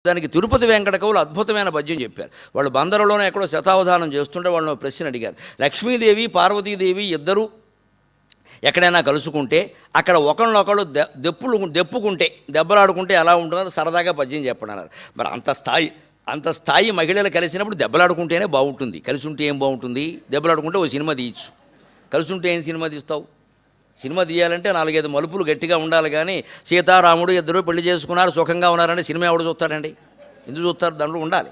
దానికి తిరుపతి వెంకట కవులు అద్భుతమైన పద్యం చెప్పారు. వాళ్ళు బందరులోనే ఎక్కడో శతావధానం చేస్తుంటే వాళ్ళు ప్రశ్న అడిగారు. లక్ష్మీదేవి పార్వతీదేవి ఇద్దరు ఎక్కడైనా కలుసుకుంటే అక్కడ ఒకళ్ళొకళ్ళు దెప్పుకుంటే దెబ్బలాడుకుంటే ఎలా ఉంటుందో సరదాగా పద్యం చెప్పడన్నారు. మరి అంత స్థాయి మహిళలు కలిసినప్పుడు దెబ్బలాడుకుంటేనే బాగుంటుంది. కలిసి ఉంటే ఏం బాగుంటుంది? దెబ్బలాడుకుంటే ఓ సినిమా తీయచ్చు. కలిసి ఉంటే ఏం సినిమా తీస్తావు? సినిమా తీయాలంటే 4-5 మలుపులు గట్టిగా ఉండాలి. కానీ సీతారాముడు ఇద్దరు పెళ్లి చేసుకున్నారు, సుఖంగా ఉన్నారంటే సినిమా ఎవడు చూస్తారండి? ఎందుకు చూస్తారు? దాంట్లో ఉండాలి.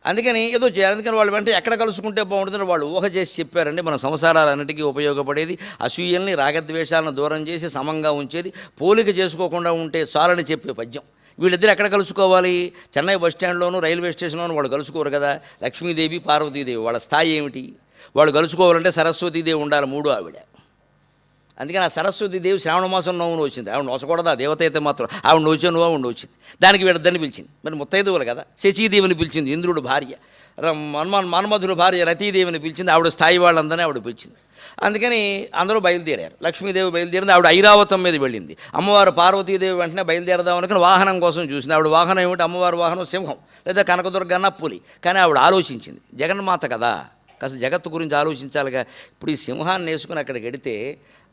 అందుకని ఏదో చేయాలి. అందుకని వాళ్ళు వెంటనే ఎక్కడ కలుసుకుంటే బాగుంటుందని వాళ్ళు ఊహ చేసి చెప్పారండి. మన సంసారాలన్నిటికీ ఉపయోగపడేది అసూయల్ని రాగద్వేషాలను దూరం చేసి సమంగా ఉంచేది, పోలిక చేసుకోకుండా ఉంటే చాలని చెప్పే పద్యం. వీళ్ళిద్దరు ఎక్కడ కలుసుకోవాలి? చెన్నై బస్ స్టాండ్లోనూ రైల్వే స్టేషన్లోనూ వాళ్ళు కలుసుకోరు కదా. లక్ష్మీదేవి పార్వతీదేవి వాళ్ళ స్థాయి ఏమిటి? వాళ్ళు కలుసుకోవాలంటే సరస్వతీదేవి ఉండాలి, మూడో ఆవిడ. అందుకని ఆ సరస్వతీదేవి శ్రావణ మాసం నోవును వచ్చింది. ఆవిడ నోచకూడదు, ఆ దేవత అయితే మాత్రం ఆవిడ నోచే నువ్వు ఆవిడ వచ్చింది. దానికి వీళ్ళిద్దరిని పిలిచింది. మరి ముత్తైదువులు కదా. శచీదేవిని పిలిచింది, ఇంద్రుడు భార్య. మన్మధుడు భార్య రతీదేవిని పిలిచింది. ఆవిడ స్థాయి వాళ్ళందరినీ ఆవిడ పిలిచింది. అందుకని అందరూ బయలుదేరారు. లక్ష్మీదేవి బయలుదేరింది. ఆవిడ ఐరావతం మీద వెళ్ళింది. అమ్మవారు పార్వతీదేవి వెంటనే బయలుదేరదాం అనుకుని వాహనం కోసం చూసింది. ఆవిడ వాహనం ఏమిటి? అమ్మవారి వాహనం సింహం లేదా కనకదుర్గన్న పులి. కానీ ఆవిడ ఆలోచించింది, జగన్మాత కదా, కాస్త జగత్తు గురించి ఆలోచించాలిగా. ఇప్పుడు ఈ సింహాన్ని వేసుకుని అక్కడికి వెడితే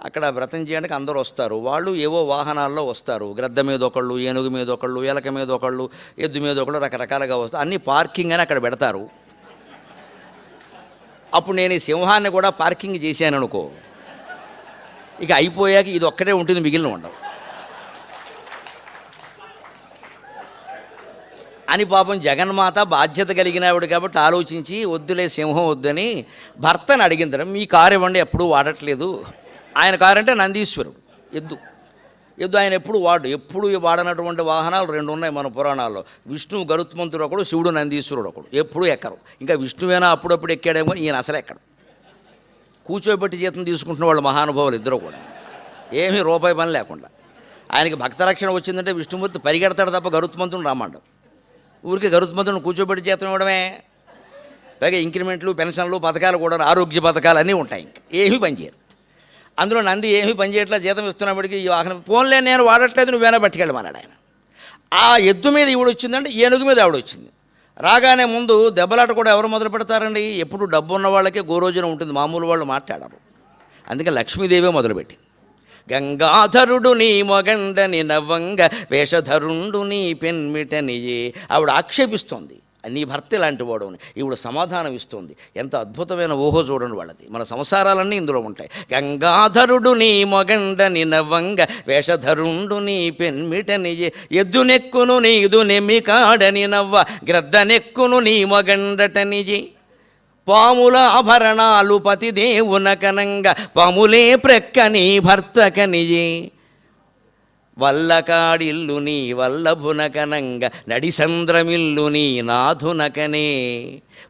అక్కడ వ్రతం చేయడానికి అందరూ వస్తారు. వాళ్ళు ఏవో వాహనాల్లో వస్తారు. గ్రద్ద మీద ఒకళ్ళు, ఏనుగు మీద ఒకళ్ళు, ఎలక మీద ఒకళ్ళు, ఎద్దు మీద ఒకళ్ళు, రకరకాలుగా వస్తారు. అన్నీ పార్కింగ్ అని అక్కడ పెడతారు. అప్పుడు నేను ఈ సింహాన్ని కూడా పార్కింగ్ చేశాను అనుకో, ఇక అయిపోయాక ఇది ఒక్కటే ఉంటుంది, మిగిలిన ఉండవు అని పాపం జగన్మాత బాధ్యత కలిగినవాడు కాబట్టి ఆలోచించి వద్దులే సింహం వద్దని భర్తను అడిగింది. మీ కారు ఇవ్వండి, ఎప్పుడూ వాడట్లేదు. ఆయన కారు అంటే నందీశ్వరుడు, ఎద్దు ఆయన ఎప్పుడు వాడనటువంటి వాహనాలు 2 ఉన్నాయి మన పురాణాల్లో. విష్ణువు గరుత్మంతుడు ఒకడు, శివుడు నందీశ్వరుడు ఒకడు. ఎప్పుడూ ఎక్కరు. ఇంకా విష్ణువేనా అప్పుడప్పుడు ఎక్కాడేమో, ఈయన అసలు ఎక్కడు. కూర్చోబెట్టి జీతం తీసుకుంటున్న వాళ్ళు మహానుభావులు ఇద్దరు కూడా, ఏమీ రూపాయి పని లేకుండా. ఆయనకి భక్తరక్షణ వచ్చిందంటే విష్ణుమూర్తి పరిగెడతాడు తప్ప గరుత్మంతుడు రమ్మంటాడు. ఊరికి గరుత్మంతుడిని కూర్చోబెట్టి జీతం ఇవ్వడమే. పైగా ఇంక్రిమెంట్లు, పెన్షన్లు, పథకాలు కూడా, ఆరోగ్య పథకాలు అన్నీ ఉంటాయి. ఇంకా ఏమీ పనిచేయరు. అందులో నంది ఏమీ పనిచేయట్లా, జీతం ఇస్తున్నప్పటికీ ఈ వాహనం ఫోన్లే నేను వాడట్లేదు, నువ్వేనా పట్టుకెళ్ళమన్నాడు ఆయన. ఆ ఎద్దు మీద ఈవిడ వచ్చిందంటే ఏనుగు మీద ఆవిడ వచ్చింది. రాగానే ముందు దెబ్బలాట కూడా ఎవరు మొదలు పెడతారండి? ఎప్పుడు డబ్బు ఉన్న వాళ్ళకే గోరోజున ఉంటుంది, మామూలు వాళ్ళు మాట్లాడరు. అందుకే లక్ష్మీదేవే మొదలుపెట్టింది. గంగాధరుడు నీ మొగండని నవ్వంగ వేషధరుండు నీ పెన్మిటనియే. ఆవిడ ఆక్షేపిస్తోంది, నీ భర్త ఇలాంటి వాడు అని. ఈవిడ సమాధానం ఇస్తోంది. ఎంత అద్భుతమైన ఊహో చూడండి వాళ్ళది. మన సంసారాలన్నీ ఇందులో ఉంటాయి. గంగాధరుడు నీ మొగండని నవ్వంగ వేషధరుండు నీ పెన్మిటనియే. ఎద్దునెక్కును నీదు నెమ్మికాడని నవ్వ గ్రద్దనెక్కును నీ మొగండటనియే. పాముల ఆభరణాలు పతిదేవున కనంగ పాములే ప్రక్కని భర్తకనియే. వల్లకాడిల్లు నీ వల్లభునకనంగ నడిసంద్రమిల్లు నీ నాథునకనే.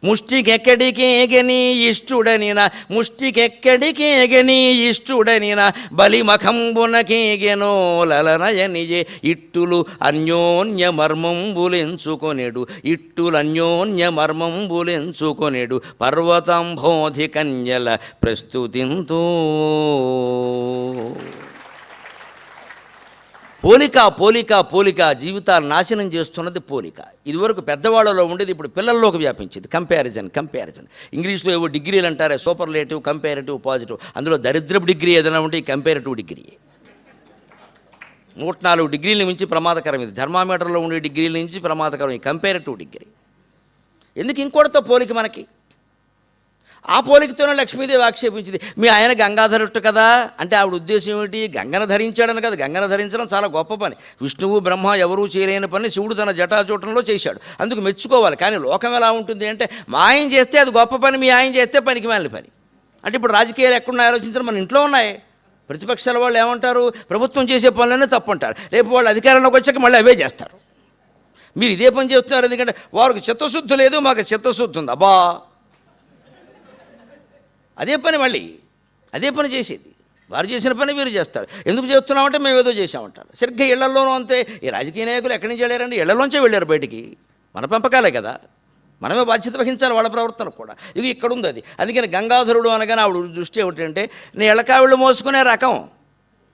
ముష్టికెక్కడికేగని ఇష్టుడనిన ముష్టికెక్కడికేగని ఇష్టుడనిన బలిమఖంబునకేగెనో లలనయనియే. ఇట్టులు అన్యోన్య మర్మంబులెంచుకొనెడు ఇట్టులన్యోన్య మర్మంబులెంచుకొనెడు పర్వతంబోధి కన్యల ప్రస్తుతింతో. పోలిక జీవితాలు నాశనం చేస్తున్నది పోలిక. ఇదివరకు పెద్దవాళ్ళలో ఉండేది, ఇప్పుడు పిల్లల్లోకి వ్యాపించింది. కంపారిజన్. ఇంగ్లీష్లో ఏవో డిగ్రీలు అంటారే, సూపర్లేటివ్, కంపారిటివ్, పాజిటివ్. అందులో దరిద్రపు డిగ్రీ ఏదైనా ఉంటే ఈ కంపారిటివ్ డిగ్రీ. 104 డిగ్రీల నుంచి ప్రమాదకరం ఇది. థర్మామీటర్లో ఉండే డిగ్రీల నుంచి ప్రమాదకరం ఈ కంపారిటివ్ డిగ్రీ. ఎందుకు? ఇంకోటితో పోలిక మనకి. ఆ పోలికతోనే లక్ష్మీదేవి ఆక్షేపించింది. మీ ఆయన గంగాధరుట్టు కదా అంటే ఆవిడ ఉద్దేశం ఏమిటి? గంగను ధరించాడని కదా. గంగను ధరించడం చాలా గొప్ప పని. విష్ణువు బ్రహ్మ ఎవరూ చేయలేని పని శివుడు తన జటాచూటంలో చేశాడు. అందుకు మెచ్చుకోవాలి. కానీ లోకం ఎలా ఉంటుంది అంటే, మా ఆయన చేస్తే అది గొప్ప పని, మీ ఆయన చేస్తే పనికి మాలిన పని. అంటే ఇప్పుడు రాజకీయాలు ఎక్కడున్నాయి ఆలోచించడం, మన ఇంట్లో ఉన్నాయి. ప్రతిపక్షాల వాళ్ళు ఏమంటారు? ప్రభుత్వం చేసే పనులనే తప్పు అంటారు. రేపు వాళ్ళు అధికారంలోకి వచ్చాక మళ్ళీ అవే చేస్తారు. మీరు ఇదే పని చేస్తున్నారు, ఎందుకంటే వారికి చిత్తశుద్ధి లేదు, మాకు చిత్తశుద్ధి ఉంది. అబ్బా, అదే పని, మళ్ళీ అదే పని చేసేది. వారు చేసిన పని వీరు చేస్తారు. ఎందుకు చేస్తున్నామంటే మేము ఏదో చేసామంటారు. సరిగ్గా ఇళ్లలోనూ అంతే. ఈ రాజకీయ నాయకులు ఎక్కడి నుంచి వెళ్ళారండి? ఇళ్లలోంచే వెళ్ళారు బయటికి. మన పెంపకాలే కదా, మనమే బాధ్యత వహించాలి వాళ్ళ ప్రవర్తన కూడా. ఇది ఇక్కడ ఉంది అది. అందుకని గంగాధరుడు అనగానే ఆవిడ దృష్టి ఏమిటంటే, నీ ఎళ్ళకావిళ్ళు మోసుకునే రకం,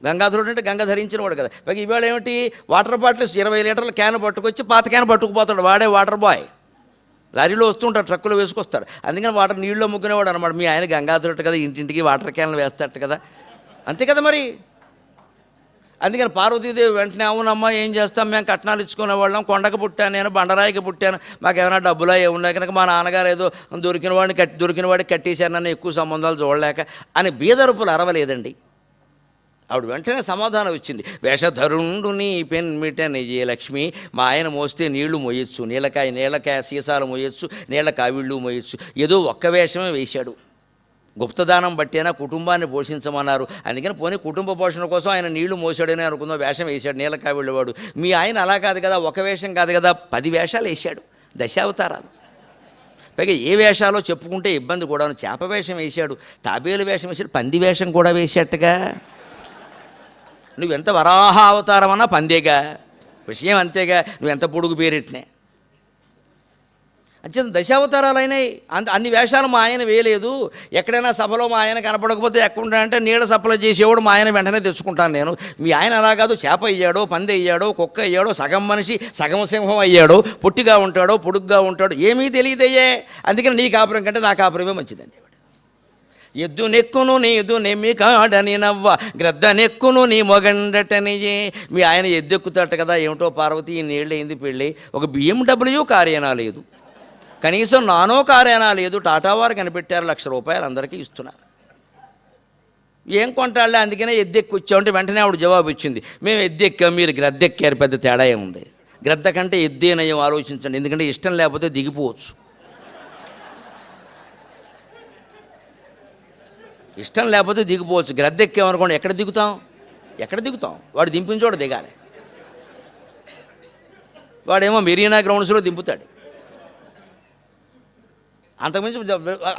గంగాధరుడు అంటే గంగ ధరించిన వాడు కదా. పైగా ఇవాళ ఏమిటి, వాటర్ బాటిల్స్ 20 లీటర్ల క్యాన్ పట్టుకొచ్చి పాత క్యాన్ పట్టుకుపోతాడు, వాడే వాటర్ బాయ్. లారీలో వస్తుంటారు, ట్రక్కులు వేసుకొస్తారు. అందుకని వాటర్ నీళ్ళలో ముగ్గునేవాడు అనమాట. మీ ఆయన గంగాధరుడు కదా, ఇంటింటికి వాటర్ క్యాన్లు వేస్తాడు కదా, అంతే కదా మరి. అందుకని పార్వతీదేవి వెంటనే అవునమ్మా ఏం చేస్తాం, మేము కట్నాలు ఇచ్చుకునే వాళ్ళం, కొండకు పుట్టాను నేను, బండరాయికి పుట్టాను, మాకు ఏమైనా డబ్బులా ఏమున్నాయి కనుక మా నాన్నగారు ఏదో దొరికిన వాడిని కట్టేశారు, నన్ను ఎక్కువ సంబంధాలు చూడలేక అని బీదరుపులు అరవలేదండి. ఆవిడ వెంటనే సమాధానం ఇచ్చింది. వేషధరుండు నీ పెన్మిటనిజే లక్ష్మి, మా ఆయన మోస్తే నీళ్లు మోయొచ్చు, నీళ్ళకాయ సీసాలు మోయొచ్చు, నీళ్ళ కావిళ్ళు మోయొచ్చు, ఏదో ఒక్క వేషమే వేశాడు. గుప్తదానం బట్టేనా కుటుంబాన్ని పోషించమన్నారు, అందుకని పోనీ కుటుంబ పోషణ కోసం ఆయన నీళ్లు మోసాడని అనుకుందాం, వేషం వేశాడు, నీళ్ళ కావిళ్ళవాడు. మీ ఆయన అలా కాదు కదా, ఒక వేషం కాదు కదా, 10 వేషాలు వేశాడు, దశావతారాలు. పైగా ఏ వేషాలో చెప్పుకుంటే ఇబ్బంది కూడా. చేప వేషం వేశాడు, తాబేలు వేషం వేశాడు, పంది వేషం కూడా వేసేట్టుగా. నువ్వెంత వరాహ అవతారం అన్నా పందేగా, విషయం అంతేగా, నువ్వెంత పొడుగు పేరెట్టినే. అంచేత దశావతారాలు అయినాయి. అన్ని వేషాలు మా ఆయన వేయలేదు. ఎక్కడైనా సభలో మా ఆయన కనపడకపోతే ఎక్కడుంటానంటే నీళ్ళ సప్లై చేసేవాడు మా ఆయన వెంటనే తెచ్చుకుంటాను నేను. మీ ఆయన అలా కాదు, చేప అయ్యాడో, పంది అయ్యాడో, కుక్క అయ్యాడో, సగం మనిషి సగం సింహం అయ్యాడో, పొట్టిగా ఉంటాడో పొడుగ్గా ఉంటాడో ఏమీ తెలియదయ్యే. అందుకని నీ కాపురం కంటే నా కాపురమే మంచిదండి. ఎద్దు నెక్కును నీదు నెమ్మి కాడని నవ్వ, గ్రద్ద నెక్కును నీ మొగండటనియే. మీ ఆయన ఎద్దెక్కుతాట కదా, ఏమిటో పార్వతి ఈ నీళ్ళయింది పెళ్ళి, ఒక BMW కారేనా లేదు, కనీసం నానో కారేనా లేదు, టాటా వారు కనిపెట్టారు, ₹1,00,000 అందరికీ ఇస్తున్నారు. ఏం కొంటాళ్ళే, అందుకనే ఎద్దెక్కొచ్చామంటే వెంటనే ఆవిడ జవాబు ఇచ్చింది, మేము ఎద్దెక్కాం, మీరు గ్రద్దెక్కారు, పెద్ద తేడా ఏముంది. గ్రద్ద కంటే ఎద్దేనయం ఆలోచించండి, ఎందుకంటే ఇష్టం లేకపోతే దిగిపోవచ్చు. ఇష్టం లేకపోతే దిగిపోవచ్చు. గ్రద్దెక్కామనుకోండి, ఎక్కడ దిగుతాం, వాడు దింపిన చోట దిగాలి. వాడేమో మెరీనా గ్రౌండ్స్లో దింపుతాడు, అంతకుమించి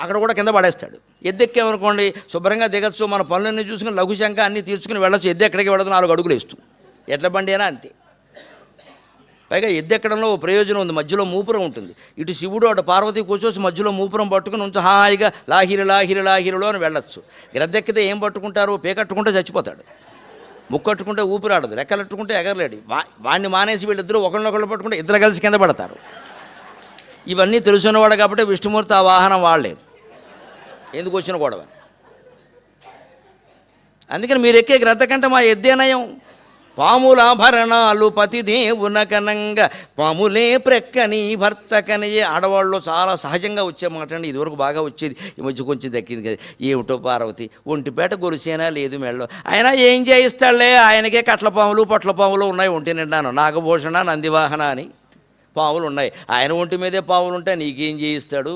అక్కడ కూడా కింద పడేస్తాడు. ఎద్దెక్కామనుకోండి శుభ్రంగా దిగచ్చు, మన పనులన్నీ చూసుకుని లఘుశంక అన్నీ తీర్చుకుని వెళ్ళచ్చు. ఎద్దు ఎక్కడికి వెళ్ళదు, 4 అడుగులు వేస్తుంది. ఎడ్ల బండి అయినా అంతే. పైగా ఎద్దెక్కడంలో ప్రయోజనం ఉంది, మధ్యలో మూపురం ఉంటుంది. ఇటు శివుడు అటు పార్వతి కూర్చోసి మధ్యలో మూపురం పట్టుకుని ఉంచు, హాయిగా లాహిరిలో అని వెళ్ళొచ్చు. గ్రద్దెక్కితే ఏం పట్టుకుంటారు, పేకట్టుకుంటే చచ్చిపోతాడు, ముక్కట్టుకుంటే ఊపిరాడదు, రెక్కలట్టుకుంటే ఎగరలేడు. వాడిని మానేసి వీళ్ళిద్దరూ ఒకళ్ళనొకళ్ళు పట్టుకుంటే ఇద్దరు కలిసి కింద పడతారు. ఇవన్నీ తెలుసున్నవాడు కాబట్టి విష్ణుమూర్తి ఆ వాహనం వాడలేదు, ఎందుకు వచ్చిన గొడవ. అందుకని మీరు ఎక్కే గ్రద్ద కంటే మా ఎద్దేనయం. పాములాభరణాలు పతిదేవునకనంగా, పాములే ప్రక్కని భర్త కనియే. ఆడవాళ్ళు చాలా సహజంగా వచ్చే మాట అండి, ఇదివరకు బాగా వచ్చేది, ఈ మధ్య కొంచెం దక్కింది కదా. ఏమిటో పార్వతి ఒంటిపేట గొలుసేనా లేదు మెళ్ళలో, ఆయన ఏం చేయిస్తాడులే, ఆయనకే కట్ల పాములు పొట్ల పాములు ఉన్నాయి ఒంటి నిండాను, నాగభూషణ నందివాహన అని పాములు ఉన్నాయి, ఆయన ఒంటి మీదే పాములు ఉంటాయి, నీకేం చేయిస్తాడు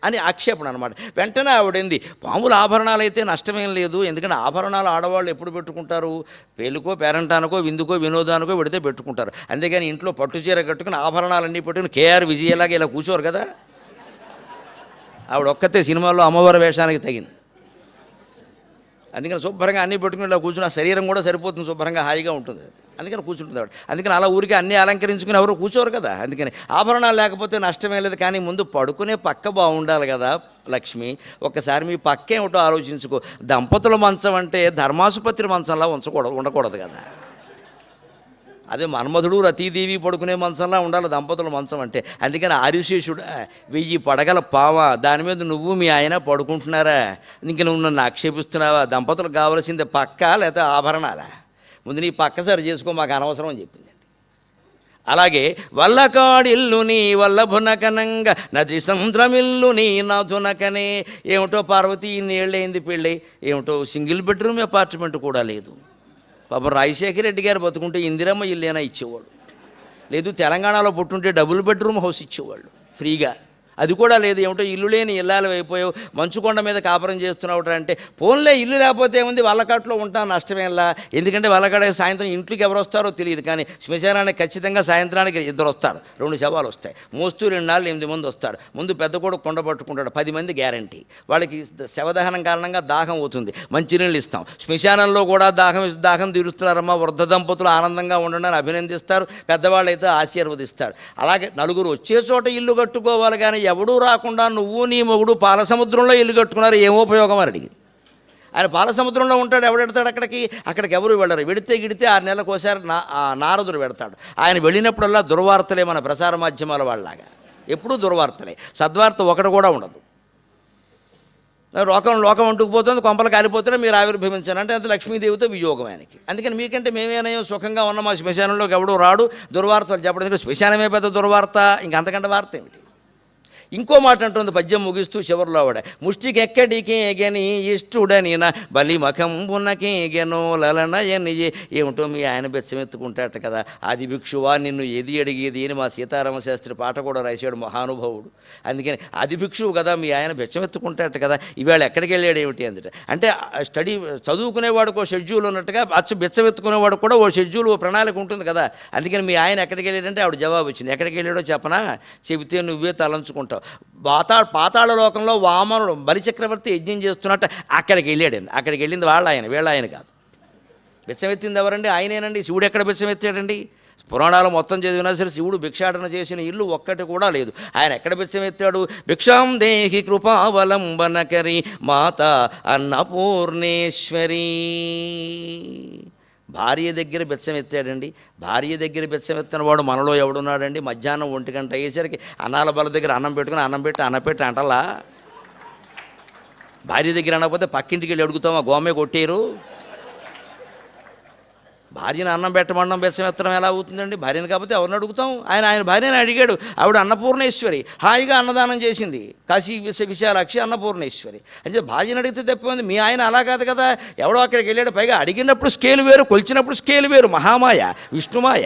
అని ఆక్షేపణ అనమాట. వెంటనే ఆవిడింది, పాముల ఆభరణాలు అయితే నష్టమేం లేదు, ఎందుకంటే ఆభరణాలు ఆడవాళ్ళు ఎప్పుడు పెట్టుకుంటారు, పెళ్ళికో పేరంటానికో విందుకో వినోదానికో పెడితే పెట్టుకుంటారు. అంతేగాని ఇంట్లో పట్టు చీర కట్టుకుని ఆభరణాలన్నీ పెట్టుకుని KR విజయలాగా ఇలా కూర్చోరు కదా. ఆవిడ ఒక్కతే సినిమాల్లో అమ్మవారి వేషానికి తగింది. అందుకని శుభ్రంగా అన్నీ పెట్టుకుని ఇలా కూర్చుని ఆ శరీరం కూడా సరిపోతుంది, శుభ్రంగా హాయిగా ఉంటుంది, అందుకని కూర్చుంటుంది ఆవిడ. అందుకని అలా ఊరికి అన్నీ అలంకరించుకుని ఎవరు కూర్చోరు కదా. అందుకని ఆభరణాలు లేకపోతే నష్టమే లేదు, కానీ ముందు పడుకునే పక్క బాగుండాలి కదా లక్ష్మి. ఒక్కసారి మీ పక్క ఏమిటో ఆలోచించుకో. దంపతుల మంచం అంటే ధర్మాసుపత్రి మంచంలా ఉండకూడదు కదా. అదే మన్మధుడు రతీదేవి పడుకునే మంచంలా ఉండాలి దంపతుల మంచం అంటే. అందుకని ఆదిశేషుడు 1000 పడగల పావ, దాని మీద నువ్వు మీ ఆయన పడుకుంటున్నారా, ఇంక నువ్వు నన్ను ఆక్షేపిస్తున్నావా? దంపతులకు కావలసింది పక్క లేకపోతే ఆభరణాలా? ముందు నీ పక్క సరి చేసుకో, మాకు అనవసరం అని చెప్పింది. అలాగే వల్లకాడిల్లు నీ వల్లభునకనంగా, నది సంద్రమిల్లు నీ నాథునకనే. ఏమిటో పార్వతి ఇన్నేళ్ళైంది పెళ్ళి, ఏమిటో సింగిల్ బెడ్రూమ్ అపార్ట్మెంట్ కూడా లేదు. పాపం రాజశేఖర రెడ్డి గారు బతుకుంటే ఇందిరమ్మ ఇల్లేనా ఇచ్చేవాడు, లేదు తెలంగాణలో పుట్టుంటే డబుల్ బెడ్రూమ్ హౌస్ ఇచ్చేవాళ్ళు ఫ్రీగా, అది కూడా లేదు. ఏమిటో ఇల్లు లేని ఇల్లాలు అయిపోయావు, మంచుకొండ మీద కాపురం చేస్తున్నావు అంటే. ఫోన్లే ఇల్లు లేకపోతే ఏముంది, వల్లకాట్లో ఉంటాను నష్టమేలా. ఎందుకంటే వల్లకాడ సాయంత్రం ఇంట్లోకి ఎవరు వస్తారో తెలియదు, కానీ శ్మశానానికి ఖచ్చితంగా సాయంత్రానికి 2 వస్తారు, 2 శవాలు వస్తాయి. మోస్తూ 2 నాళ్ళు 8 మంది వస్తారు. ముందు పెద్ద కూడా కొండ పట్టుకుంటాడు, 10 మంది గ్యారంటీ. వాళ్ళకి శవదహనం కారణంగా దాహం అవుతుంది, మంచినీళ్ళు ఇస్తాం. శ్మశానంలో కూడా దాహం తీరుస్తున్నారమ్మా. వృద్ధ దంపతులు ఆనందంగా ఉండడానికి అభినందిస్తారు, పెద్దవాళ్ళు అయితే ఆశీర్వదిస్తారు. అలాగే నలుగురు వచ్చే చోట ఇల్లు కట్టుకోవాలి, కానీ ఎవడూ రాకుండా నువ్వు నీ మొగుడు పాలసముద్రంలో ఇల్లు కట్టుకున్నారు, ఏమో ఉపయోగం అని అడిగింది. ఆయన పాలసముద్రంలో ఉంటాడు. ఎవడెడతాడు అక్కడికి ఎవరు వెళ్ళరు. వెడితే గిడితే 6 నెలలకు ఒకసారి నారదుడు వెడతాడు. ఆయన వెళ్ళినప్పుడల్లా దుర్వార్తలే, మన ప్రసార మాధ్యమాల వాళ్ళలాగా ఎప్పుడూ దుర్వార్తలే, సద్వార్త ఒకటి కూడా ఉండదు. లోకం అంటుకుపోతుంది, కొంపలు కాలిపోతున్నా మీరు ఆవిర్భవించాను అంటే అది లక్ష్మీదేవితో వియోగం ఆయనకి. అందుకని మీకంటే మేమేనయం సుఖంగా ఉన్న మా శ్మశానంలోకి ఎవడో రాడు దుర్వార్తలు చెప్పడం. శ్మశానమే పెద్ద దుర్వార్త, ఇంకంతకంటే వార్త ఏమిటి? ఇంకో మాట అంటుంది పద్యం ముగిస్తూ చివరిలో ఆవిడ, ముష్టికెక్కడికేగని ఇష్టుడనిన బలిమఖంబునకేగెనో లలనయని. ఏమిటో మీ ఆయన బెచ్చమెత్తుకుంటాట కదా, ఆది భిక్షువా నిన్ను ఏది అడిగేది అని మా సీతారామశాస్త్రి పాట కూడా రాశాడు మహానుభావుడు. అందుకని ఆది భిక్షువు కదా మీ ఆయన బెచ్చమెత్తుకుంటాట కదా, ఇవాళ ఎక్కడికి వెళ్ళాడు ఏమిటి అందుట అంటే స్టడీ చదువుకునేవాడికి ఓ షెడ్యూల్ ఉన్నట్టుగా బెచ్చమెత్తుకునేవాడు కూడా ఓ షెడ్యూల్, ఓ ప్రణాళిక ఉంటుంది కదా. అందుకని మీ ఆయన ఎక్కడికి వెళ్ళాడంటే ఆవిడ జవాబు వచ్చింది. ఎక్కడికి వెళ్ళాడో చెప్పనా, చెబితే నువ్వే తలంచుకుంటావు. పాతాళ లోకంలో వామనుడు బలిచక్రవర్తి యజ్ఞం చేస్తున్నట్టు అక్కడికి వెళ్ళింది వీళ్ళ ఆయన కాదు. బిచ్చమెత్తింది ఎవరండి? ఆయనేనండి. శివుడు ఎక్కడ బిచ్చమెత్తాడండి? పురాణాలు మొత్తం చదివినా సరే శివుడు భిక్షాటన చేసిన ఇల్లు ఒక్కటి కూడా లేదు. ఆయన ఎక్కడ బిచ్చమెత్తాడు? భిక్షాం దేహి కృపావలంబనకరి మాత అన్నపూర్ణేశ్వరి. భార్య దగ్గర బెచ్చమెత్తాడండి. భార్య దగ్గర బెచ్చమెత్తిన వాడు మనలో ఎవడున్నాడండి? మధ్యాహ్నం 1 గంట అయ్యేసరికి అన్నాల బల దగ్గర అన్నం పెట్టుకుని అన్నం పెట్టి అంటలా. భార్య దగ్గర అనకపోతే పక్కింటికి వెళ్ళి అడుగుతామా, గోమే కొట్టేరు. భార్యను అన్నం పెట్టమనడం బెచ్చమెత్తడం ఎలా అవుతుందండి? భార్యను కాకపోతే ఎవరిని అడుగుతాం? ఆయన భార్యని అడిగాడు. ఆవిడ అన్నపూర్ణేశ్వరి, హాయిగా అన్నదానం చేసింది. కాశీ విశాలాక్షి అన్నపూర్ణేశ్వరి. అంటే భార్యను అడిగితే తప్పింది. మీ ఆయన అలా కాదు కదా, ఎవడో అక్కడికి వెళ్ళాడు. పైగా అడిగినప్పుడు స్కేల్ వేరు, కొలిచినప్పుడు స్కేల్ వేరు. మహామాయ, విష్ణుమాయ.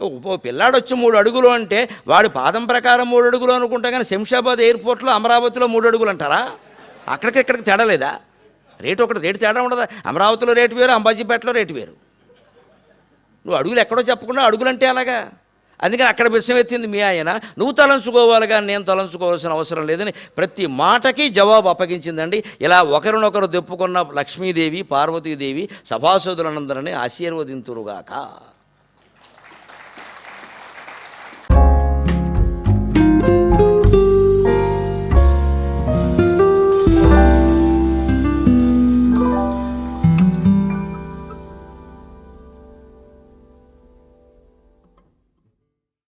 ఓ పిల్లాడు వచ్చి 3 అడుగులు అంటే వాడి పాదం ప్రకారం 3 అడుగులు అనుకుంటా, కానీ శంషాబాద్ ఎయిర్పోర్ట్లో అమరావతిలో 3 అడుగులు అంటారా? అక్కడికి తేడా లేదా? రేటు తేడా ఉండదా? అమరావతిలో రేటు వేరు, అంబాజీపేటలో రేటు వేరు. నువ్వు అడుగులు ఎక్కడో చెప్పకుండా అడుగులంటే అలాగా. అందుకని అక్కడ విషమెత్తింది మీ ఆయన. నువ్వు తలంచుకోవాలి కానీ నేను తలంచుకోవాల్సిన అవసరం లేదని ప్రతి మాటకి జవాబు అప్పగించిందండి. ఇలా ఒకరినొకరు దెప్పుకున్న లక్ష్మీదేవి పార్వతీదేవి సభాసదులందరినీ ఆశీర్వదింతురుగాక.